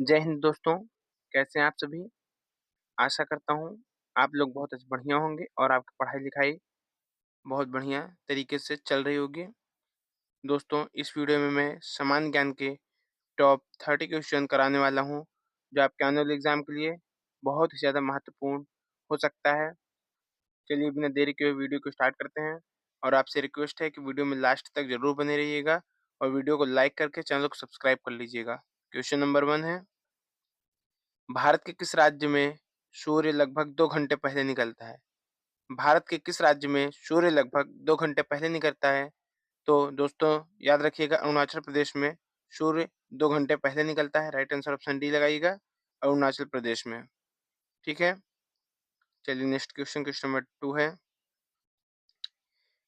जय हिंद दोस्तों, कैसे हैं आप सभी? आशा करता हूँ आप लोग बहुत बढ़िया होंगे और आपकी पढ़ाई-लिखाई बहुत बढ़िया तरीके से चल रही होगी। दोस्तों, इस वीडियो में मैं सामान्य ज्ञान के टॉप 30 क्वेश्चन कराने वाला हूँ, जो आपके आने वाले एग्ज़ाम के लिए बहुत ही ज़्यादा महत्वपूर्ण हो सकता है। चलिए बिना देरी किए हुए वीडियो को स्टार्ट करते हैं और आपसे रिक्वेस्ट है कि वीडियो में लास्ट तक ज़रूर बने रहिएगा और वीडियो को लाइक करके चैनल को सब्सक्राइब कर लीजिएगा। क्वेश्चन नंबर 1 है, भारत के किस राज्य में सूर्य लगभग 2 घंटे पहले निकलता है? भारत के किस राज्य में सूर्य लगभग 2 घंटे पहले निकलता है? तो दोस्तों याद रखिएगा, अरुणाचल प्रदेश में सूर्य 2 घंटे पहले निकलता है। राइट आंसर ऑप्शन डी लगाइएगा, अरुणाचल प्रदेश में। ठीक है? चलिए नेक्स्ट क्वेश्चन नंबर 2 है।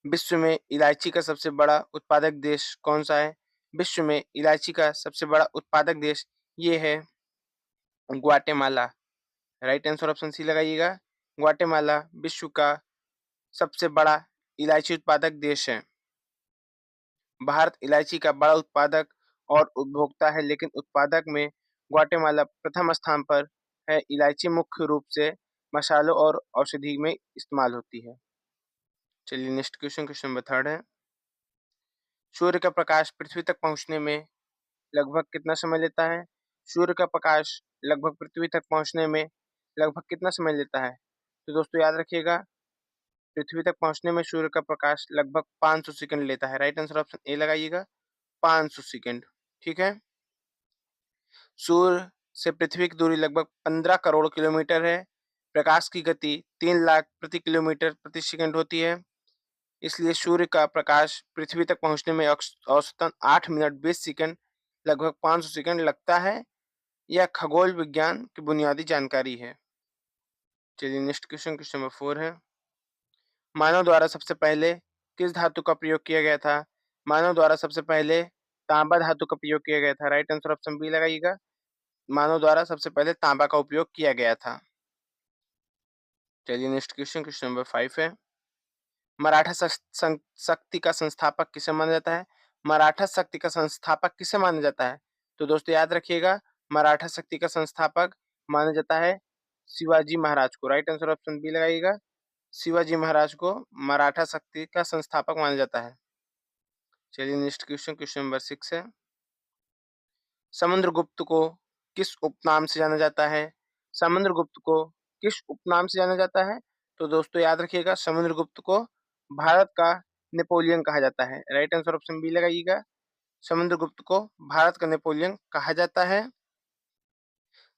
विश्व में इलायची का सबसे बड़ा उत्पादक देश कौन-सा है? विश्व में इलायची का सबसे बड़ा उत्पादक देश ये है Guatemala. Right answer option C लगाइएगा। ग्वाटेमाला विश्व का सबसे बड़ा इलायची उत्पादक देश है। भारत इलायची का बड़ा उत्पादक और उपभोक्ता है, लेकिन उत्पादक में ग्वाटेमाला प्रथम स्थान पर है। इलायची मुख्य रूप से मसालों और औषधि में इस्तेमाल होती है। चलिए नेक्स्ट क्वेश्चन नंबर 3 है। सूर्य का प्रकाश पृथ्वी तक पहुँचने में लगभग कितना समय लेता है? सूर्य का प्रकाश लगभग पृथ्वी तक पहुँचने में लगभग कितना समय लेता है? तो दोस्तों याद रखिएगा, पृथ्वी तक पहुँचने में सूर्य का प्रकाश लगभग 500 सेकंड लेता है। राइट आंसर ऑप्शन ए लगाइएगा, 500 सेकंड। ठीक है? सूर्य से पृथ्वी की दूरी लगभग 15 करोड़ किलोमीटर है। प्रकाश की गति 3 लाख प्रति किलोमीटर प्रति सेकंड होती है। इसलिए सूर्य का प्रकाश पृथ्वी तक पहुँचने में औसतन 8 मिनट 20 सेकंड लगभग 500 सेकंड लगता है। यह खगोल विज्ञान की बुनियादी जानकारी है। चलिए नेक्स्ट क्वेश्चन नंबर 4 है। मानव द्वारा सबसे पहले किस धातु का प्रयोग किया गया था? मानव द्वारा सबसे पहले तांबा धातु का प्रयोग किया गया था। राइट आंसर ऑप्शन बी लगाइएगा। मानव द्वारा सबसे पहले तांबा का उपयोग किया गया था। चलिए नेक्स्ट क्वेश्चन नंबर 5 है। मराठा शक्ति का संस्थापक किसे माना जाता है? मराठा शक्ति का संस्थापक किसे माना जाता है? तो दोस्तों याद रखिएगा, मराठा शक्ति का संस्थापक माना जाता है शिवाजी महाराज को। राइट आंसर ऑप्शन बी लगाइएगा। शिवाजी महाराज को मराठा शक्ति का संस्थापक माना जाता है। चलिए नेक्स्ट क्वेश्चन नंबर 6 है। समुद्रगुप्त को किस उपनाम से जाना जाता है? समुद्रगुप्त को किस उपनाम से जाना जाता है? तो दोस्तों याद रखिएगा, समुद्रगुप्त को भारत का नेपोलियन कहा जाता है। राइट आंसर ऑप्शन बी लगाइएगा। समुद्रगुप्त को भारत का नेपोलियन कहा जाता है।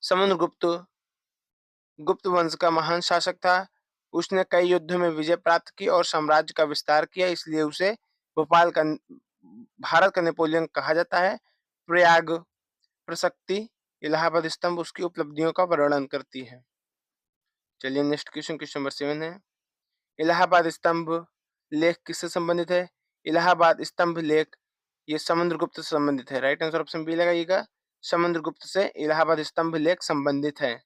समुद्रगुप्त गुप्त वंश का महान शासक था। उसने कई युद्धों में विजय प्राप्त की और साम्राज्य का विस्तार किया, इसलिए उसे भोपाल का भारत का नेपोलियन कहा जाता है। प्रयाग प्रशक्ति, इलाहाबाद स्तंभ उसकी उपलब्धियों का वर्णन करती है। चलिए नेक्स्ट क्वेश्चन नंबर 7 है। इलाहाबाद स्तंभ लेख किससे संबंधित है? इलाहाबाद स्तंभ लेख ये समुद्रगुप्त से संबंधित है। राइट आंसर ऑप्शन बी लगाइएगा। समुद्रगुप्त से इलाहाबाद स्तंभ लेख संबंधित है।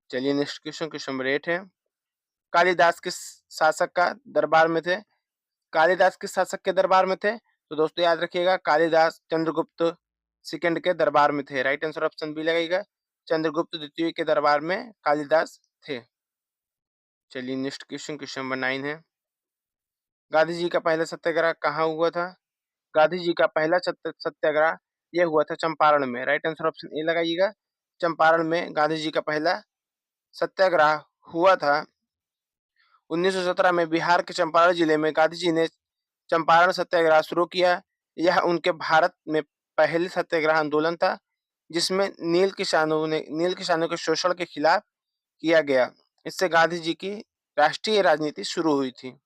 चलिए नेक्स्ट क्वेश्चन नंबर 8 है। कालिदास किस शासक का दरबार में थे? कालिदास किस शासक के दरबार में थे? तो दोस्तों याद रखिएगा, कालिदास चंद्रगुप्त सेकंड के दरबार में थे। राइट आंसर ऑप्शन बी लगाइएगा। चंद्रगुप्त द्वितीय के दरबार में कालिदास थे। चलिए नेक्स्ट क्वेश्चन नंबर 9 है। गांधी जी का पहला सत्याग्रह कहाँ हुआ था? गांधी जी का पहला सत्याग्रह यह हुआ था चंपारण में। राइट आंसर ऑप्शन ए लगाइएगा। चंपारण में गांधी जी का पहला सत्याग्रह हुआ था। 1917 में बिहार के चंपारण जिले में गांधी जी ने चंपारण सत्याग्रह शुरू किया। यह उनके भारत में पहले सत्याग्रह आंदोलन था, जिसमें नील किसानों के शोषण के खिलाफ किया गया। इससे गांधी जी की राष्ट्रीय राजनीति शुरू हुई थी।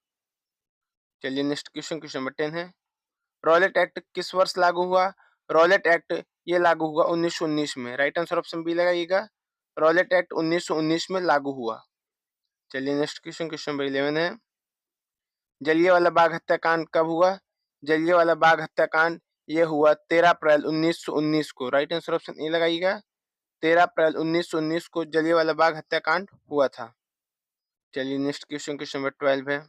चलिए नेक्स्ट क्वेश्चन नंबर 10 है। रॉलेट एक्ट किस वर्ष लागू हुआ? रॉलेट एक्ट ये लागू हुआ 1919 में। राइट आंसर ऑप्शन बी लगाइएगा। रॉलेट एक्ट 1919 में लागू हुआ। चलिए नेक्स्ट क्वेश्चन नंबर 11 है। जलियांवाला बाग हत्याकांड कब हुआ? जलियांवाला बाग हत्याकांड ये हुआ 13 अप्रैल 1919 को। राइट आंसर ऑप्शन ए लगाइएगा। 13 अप्रैल 1919 को जलियांवाला बाग हत्याकांड हुआ था। चलिए नेक्स्ट क्वेश्चन नंबर 12 है।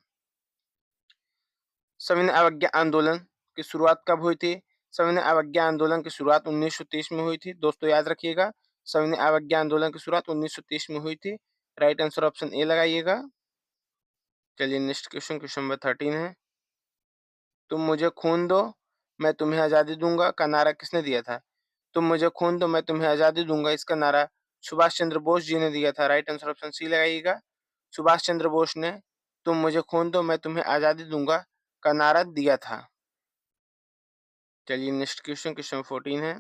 सविनय अवज्ञा आंदोलन की शुरुआत कब हुई थी? सविनय अवज्ञा आंदोलन की शुरुआत 1930 में हुई थी। दोस्तों याद रखिएगा, सविनय अवज्ञा आंदोलन की शुरुआत 1930 में हुई थी। राइट आंसर ऑप्शन ए लगाइएगा। चलिए नेक्स्ट क्वेश्चन नंबर 13 है। तुम मुझे खून दो, मैं तुम्हें आज़ादी दूँगा का नारा किसने दिया था? तुम मुझे खून दो, मैं तुम्हें आज़ादी दूँगा, इसका नारा सुभाष चंद्र बोस जी ने दिया था। राइट आंसर ऑप्शन सी लगाइएगा। सुभाष चंद्र बोस ने तुम मुझे खून दो, मैं तुम्हें आज़ादी दूँगा का नारा दिया था। चलिए नेक्स्ट क्वेश्चन 14 है।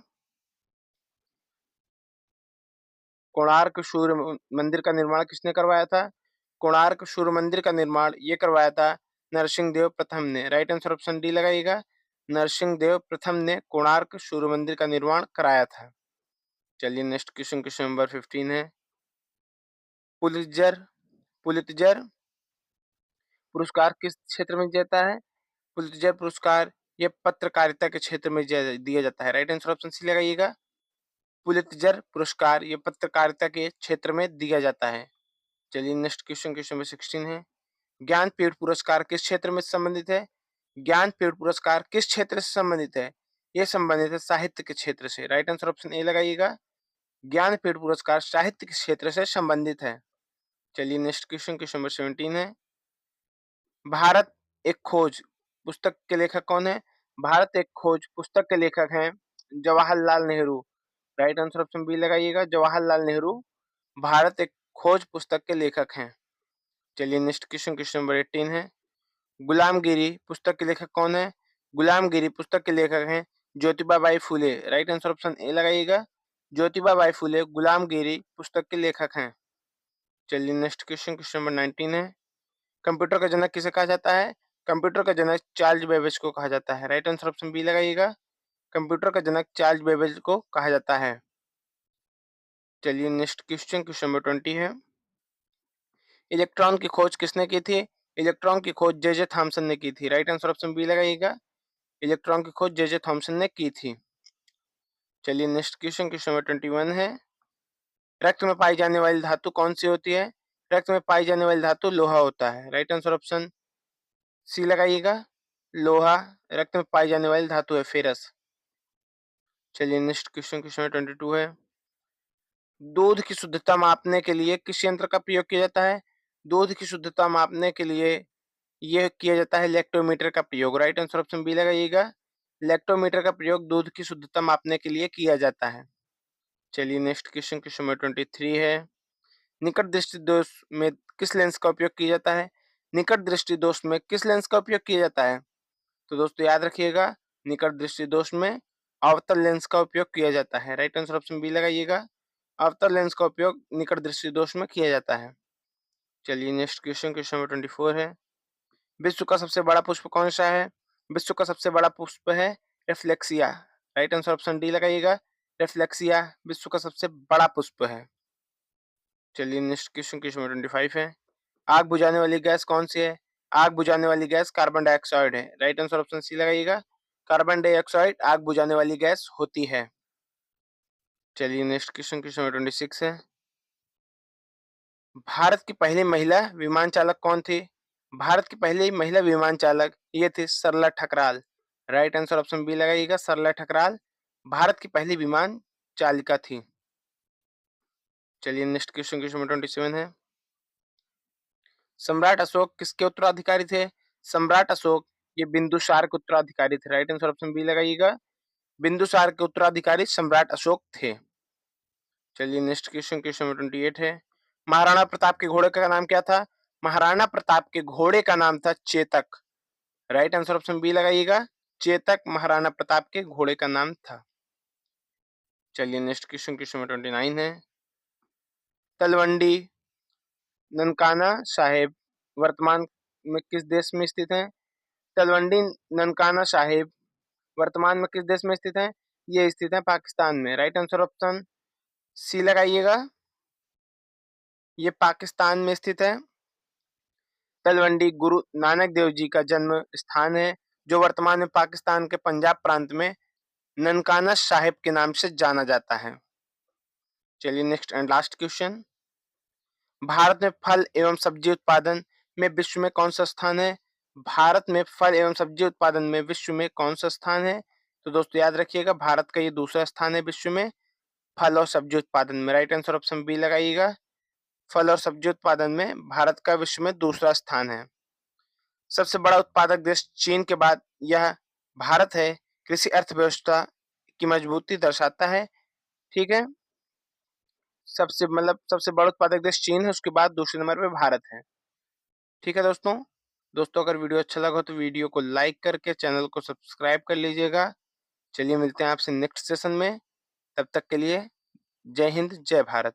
कोणार्क सूर्य मंदिर का निर्माण किसने करवाया था? कोणार्क सूर्य मंदिर का निर्माण ये करवाया था नरसिंहदेव प्रथम ने। राइट आंसर ऑप्शन डी लगाइएगा। नरसिंहदेव प्रथम ने कोणार्क सूर्य मंदिर का निर्माण कराया था। चलिए नेक्स्ट क्वेश्चन नंबर 15 है। पुलित्जर पुलित्जर पुरस्कार किस क्षेत्र में देता है? पुलित्जर पुरस्कार ये पत्रकारिता के क्षेत्र में दिया जाता है। राइट आंसर ऑप्शन सी लगाइएगा। पुलित्जर पुरस्कार ये पत्रकारिता के क्षेत्र में दिया जाता है। चलिए नेक्स्ट क्वेश्चन नंबर 16 है। ज्ञानपीठ पुरस्कार किस क्षेत्र में संबंधित है? ज्ञानपीठ पुरस्कार किस क्षेत्र से संबंधित है? ये संबंधित है साहित्य के क्षेत्र से। राइट आंसर ऑप्शन ए लगाइएगा। ज्ञानपीठ पुरस्कार साहित्य के क्षेत्र से संबंधित है। चलिए नेक्स्ट क्वेश्चन नंबर 17 है। भारत एक खोज पुस्तक के लेखक कौन है? भारत एक खोज पुस्तक के लेखक हैं Jawaharlal Nehru. Right answer option B लगाइएगा। जवाहरलाल नेहरू भारत एक खोज पुस्तक के लेखक हैं। चलिए नेक्स्ट क्वेश्चन नंबर 18 है। गुलामगिरी पुस्तक के लेखक कौन है? गुलामगिरी पुस्तक के लेखक हैं Jyotiba by Phule. Right answer option A लगाइएगा। ज्योतिबा बाई फुले गुलामगिरी पुस्तक के लेखक हैं। चलिए नेक्स्ट क्वेश्चन नंबर 19 है। कंप्यूटर का जनक किसे कहा जाता है? कंप्यूटर का जनक चार्ल्स बेबेज को कहा जाता है। राइट आंसर ऑप्शन बी लगाइएगा। कंप्यूटर का जनक चार्ल्स बेबेज को कहा जाता है। चलिए नेक्स्ट क्वेश्चन नंबर 20 है। इलेक्ट्रॉन की खोज किसने की थी? इलेक्ट्रॉन की खोज जे थॉमसन ने की थी। राइट आंसर ऑप्शन बी लगाइएगा। इलेक्ट्रॉन की खोज जे थॉमसन ने की थी। चलिए नेक्स्ट क्वेश्चन नंबर 21 है। रक्त में पाई जाने वाली धातु कौन सी होती है? रक्त में पाई जाने वाली धातु लोहा होता है। राइट आंसर ऑप्शन सी लगाइएगा। लोहा रक्त में पाई जाने वाली धातु है, फेरस। चलिए नेक्स्ट क्वेश्चन नंबर 22 है। दूध की शुद्धता मापने के लिए किस यंत्र का प्रयोग किया जाता है? दूध की शुद्धता मापने के लिए यह किया जाता है लैक्टोमीटर का प्रयोग। राइट आंसर ऑप्शन बी लगाइएगा। लैक्टोमीटर का प्रयोग दूध की शुद्धता मापने के लिए किया जाता है। चलिए नेक्स्ट क्वेश्चन नंबर 23 है। निकट दृष्टि दोष में किस लेंस का उपयोग किया जाता है? निकट दृष्टि दोष में किस लेंस का उपयोग किया जाता है? तो दोस्तों याद रखिएगा, निकट दृष्टि दोष में अवतल लेंस का उपयोग किया जाता है। राइट आंसर ऑप्शन बी लगाइएगा। अवतल लेंस का उपयोग निकट दृष्टि दोष में किया जाता है। चलिए नेक्स्ट क्वेश्चन नंबर 24 है। विश्व का सबसे बड़ा पुष्प कौन सा है? विश्व का सबसे बड़ा पुष्प है रेफ्लेक्सिया। राइट आंसर ऑप्शन डी लगाइएगा। रेफ्लेक्सिया विश्व का सबसे बड़ा पुष्प है। चलिए नेक्स्ट क्वेश्चन नंबर 25 है। आग बुझाने वाली गैस कौन सी है? आग बुझाने वाली गैस कार्बन डाइऑक्साइड है। राइट आंसर ऑप्शन सी लगाइएगा। कार्बन डाइऑक्साइड आग बुझाने वाली गैस होती है। चलिए नेक्स्ट क्वेश्चन नंबर 26 है। भारत की पहली महिला विमान चालक कौन थी? भारत की पहली महिला विमान चालक ये थी Sarla Thakral. Right answer option B लगाइएगा। सरला ठकराल भारत की पहली विमान चालिका थी। चलिए नेक्स्ट क्वेश्चन नंबर 27 है। सम्राट अशोक किसके उत्तराधिकारी थे? सम्राट अशोक ये बिंदुसार के उत्तराधिकारी थे। राइट आंसर ऑप्शन बी लगाइएगा। बिंदुसार के उत्तराधिकारी सम्राट अशोक थे। चलिए नेक्स्ट क्वेश्चन नंबर 28 है। महाराणा प्रताप के घोड़े का नाम क्या था? महाराणा प्रताप के घोड़े का नाम था Chetak. Right answer option B लगाइएगा। चेतक महाराणा प्रताप के घोड़े का नाम था। चलिए नेक्स्ट क्वेश्चन नंबर 29 है। तलवंडी ननकाना साहेब वर्तमान में किस देश में स्थित है? तलवंडी ननकाना साहिब वर्तमान में किस देश में स्थित है? ये स्थित है पाकिस्तान में। राइट आंसर ऑप्शन सी लगाइएगा। ये पाकिस्तान में स्थित है। तलवंडी गुरु नानक देव जी का जन्म स्थान है, जो वर्तमान में पाकिस्तान के पंजाब प्रांत में ननकाना साहिब के नाम से जाना जाता है। चलिए next and last question. Bharat में फल एवं सब्जी उत्पादन में विश्व में कौन सा स्थान है? भारत में फल एवं सब्जी उत्पादन में विश्व में कौन सा स्थान है? तो दोस्तों याद रखिएगा, भारत का ये दूसरा स्थान है विश्व में। फल और सब्जी उत्पादन में राइट आंसर ऑप्शन बी लगाइएगा। फल और सब्जी उत्पादन में भारत का विश्व में दूसरा स्थान है। सबसे बड़ा उत्पादक देश चीन के बाद यह भारत है। कृषि अर्थव्यवस्था की मजबूती दर्शाता है। ठीक है। सबसे बड़ा उत्पादक देश चीन है, उसके बाद दूसरे नंबर पे भारत है। ठीक है दोस्तों। दोस्तों अगर वीडियो अच्छा लगा हो तो वीडियो को लाइक करके चैनल को सब्सक्राइब कर लीजिएगा। चलिए मिलते हैं आपसे नेक्स्ट सेशन में। तब तक के लिए जय हिंद, जय भारत।